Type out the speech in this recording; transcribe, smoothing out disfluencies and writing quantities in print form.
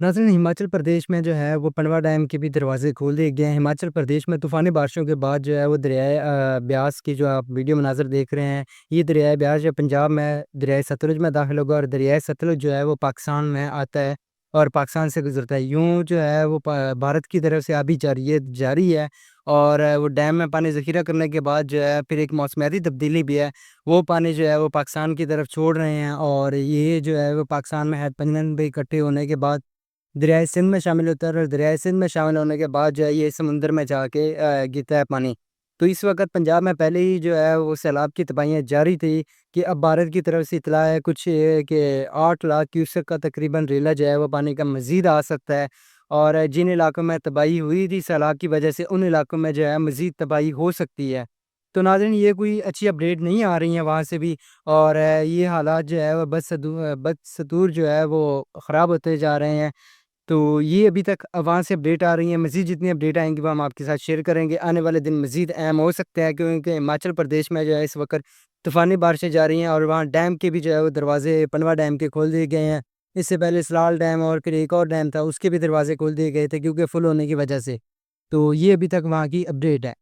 नाज़रीन, हिमाचल प्रदेश में जो है वो पनवा डैम के भी दरवाज़े खोल दिए गए हैं। हिमाचल प्रदेश में तूफ़ानी बारिशों के बाद जो है वो दरियाए ब्यास की जो आप वीडियो मनाज़र देख रहे हैं, ये दरियाए ब्यास जो पंजाब में दरियाए सतलुज में दाखिल होगा और दरियाए सतलुज जो है वो पाकिस्तान में आता है और पाकिस्तान से गुज़रता है। यूँ जो है वो भारत की तरफ से आबी जारी है और वो डैम में पानी ज़ख़ीरा करने के बाद जो है फिर एक मौसमियाती तब्दीली भी है। वो पानी जो है वो पाकिस्तान की तरफ छोड़ रहे हैं और ये जो है वो पाकिस्तान में हैडपंजन पे इकट्ठे होने के बाद दरियाए सिंध में शामिल होता है और दरियाए सिंध में शामिल होने के बाद जो है ये समुंदर में जाके गिरता है पानी। तो इस वक़्त पंजाब में पहले ही जो है वो सैलाब की तबाहियाँ जारी थी कि अब भारत की तरफ से इत्तला है कुछ कि 8 लाख क्यूसेक का तकरीबन रेला जो है वो पानी का मज़ीद आ सकता है। और जिन इलाकों में तबाही हुई थी सैलाब की वजह से उन इलाकों में जो है मज़ीद तबाही हो सकती है। तो नाज़रीन, ये कोई अच्छी अपडेट नहीं आ रही है वहाँ से भी और ये हालात जो है वो बदस्तूर जो है वो ख़राब होते जा रहे हैं। तो ये अभी तक वहाँ से अपडेट आ रही हैं, मज़ीद जितनी अपडेट आएँगी वो हम आपके साथ शेयर करेंगे। आने वाले दिन मज़ीद अहम हो सकते हैं क्योंकि हिमाचल प्रदेश में जो है इस वक़्त तूफ़ानी बारिशें जारी हैं और वहाँ डैम के भी जो है वो दरवाज़े पनवा डैम के खोल दिए गए हैं। इससे पहले सलाल डैम और फिर एक और डैम था उसके भी दरवाज़े खोल दिए गए थे क्योंकि फुल होने की वजह से। तो ये अभी तक वहाँ की अपडेट है।